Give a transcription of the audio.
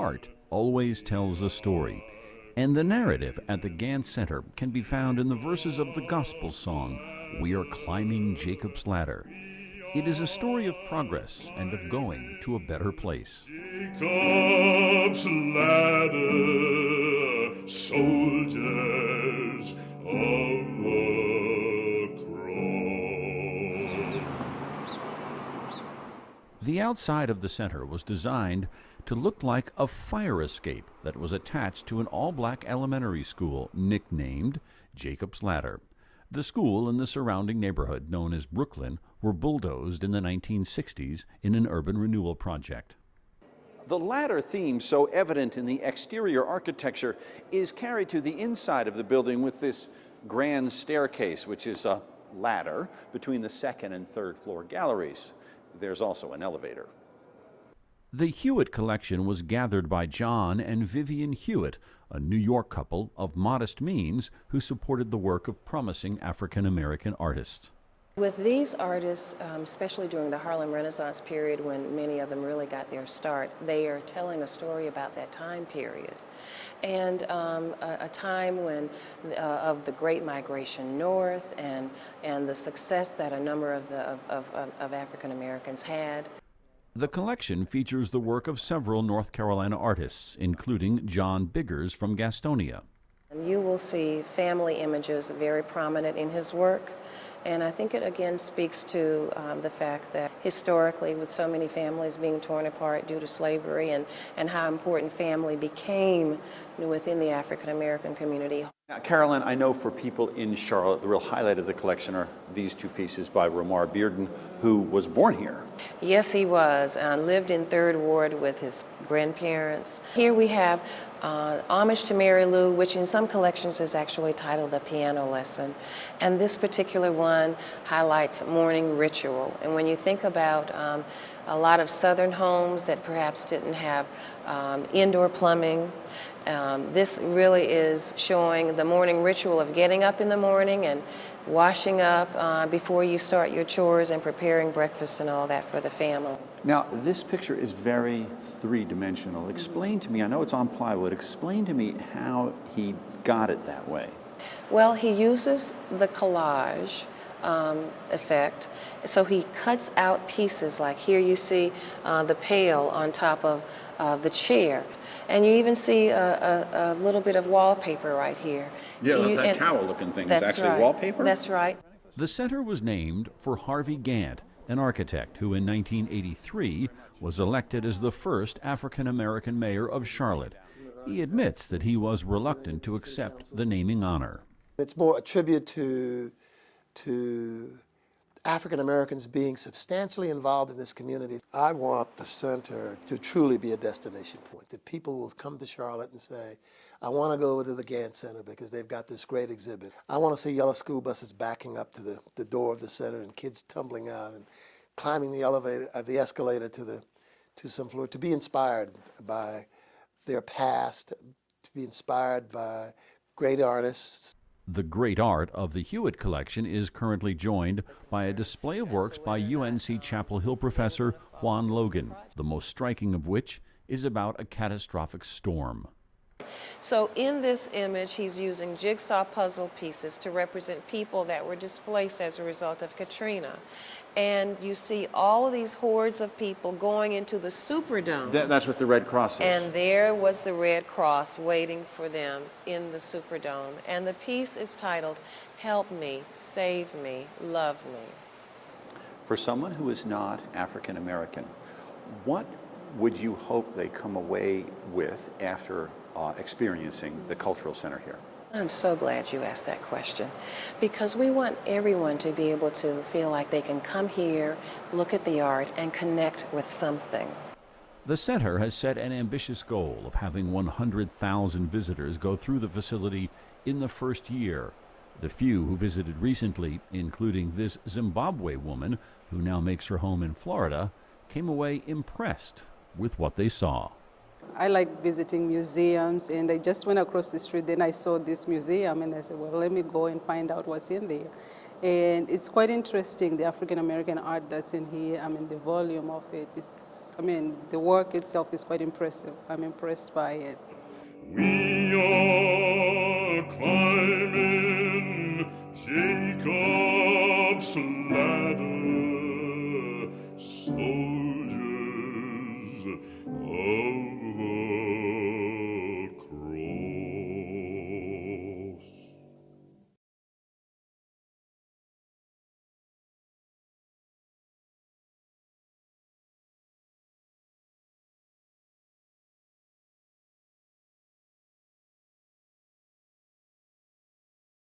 art always tells a story, and the narrative at the Gantt Center can be found in the verses of the gospel song, "We Are Climbing Jacob's Ladder." It is a story of progress and of going to a better place. Jacob's ladder, soldiers of the cross. The outside of the center was designed to look like a fire escape that was attached to an all-black elementary school nicknamed Jacob's Ladder. The school and the surrounding neighborhood, known as Brooklyn, were bulldozed in the 1960s in an urban renewal project. The ladder theme, so evident in the exterior architecture, is carried to the inside of the building with this grand staircase, which is a ladder between the second and third floor galleries. There's also an elevator. The Hewitt collection was gathered by John and Vivian Hewitt, a New York couple of modest means who supported the work of promising African-American artists. With these artists, especially during the Harlem Renaissance period when many of them really got their start, they are telling a story about that time period. And a time when of the Great Migration North and the success that a number of African Americans had. The collection features the work of several North Carolina artists, including John Biggers from Gastonia. You will see family images very prominent in his work. And I think it again speaks to the fact that historically, with so many families being torn apart due to slavery and how important family became within the African American community. Now, Carolyn, I know for people in Charlotte, the real highlight of the collection are these two pieces by Romar Bearden, who was born here. Yes, he was. Lived in 3rd Ward with his grandparents. Here we have Homage to Mary Lou, which in some collections is actually titled A Piano Lesson. And this particular one highlights morning ritual. And when you think about a lot of Southern homes that perhaps didn't have indoor plumbing, this really is showing the morning ritual of getting up in the morning and washing up before you start your chores and preparing breakfast and all that for the family. Now, this picture is very three-dimensional. Explain to me, I know it's on plywood, explain to me how he got it that way. Well, he uses the collage effect. So he cuts out pieces, like here you see the pail on top of the chair. And you even see a little bit of wallpaper right here. Yeah, that tower-looking thing is actually right. wallpaper? That's right. The center was named for Harvey Gantt, an architect who in 1983 was elected as the first African-American mayor of Charlotte. He admits that he was reluctant to accept the naming honor. It's more a tribute to African Americans being substantially involved in this community. I want the center to truly be a destination point, that people will come to Charlotte and say, I want to go over to the Gantt Center because they've got this great exhibit. I want to see yellow school buses backing up to the door of the center and kids tumbling out and climbing the escalator to some floor, to be inspired by their past, to be inspired by great artists. The great art of the Hewitt collection is currently joined by a display of works by UNC Chapel Hill professor Juan Logan, the most striking of which is about a catastrophic storm. So in this image, he's using jigsaw puzzle pieces to represent people that were displaced as a result of Katrina. And you see all of these hordes of people going into the Superdome. That's what the Red Cross is. And there was the Red Cross waiting for them in the Superdome. And the piece is titled, Help Me, Save Me, Love Me. For someone who is not African American, what would you hope they come away with after experiencing the Cultural Center here? I'm so glad you asked that question, because we want everyone to be able to feel like they can come here, look at the art, and connect with something. The center has set an ambitious goal of having 100,000 visitors go through the facility in the first year. The few who visited recently, including this Zimbabwe woman who now makes her home in Florida, came away impressed with what they saw. I like visiting museums, and I just went across the street, then I saw this museum, and I said, well, let me go and find out what's in there. And it's quite interesting, the African American art that's in here. I mean, the volume of it is, I mean, the work itself is quite impressive. I'm impressed by it. We are climbing Jacob.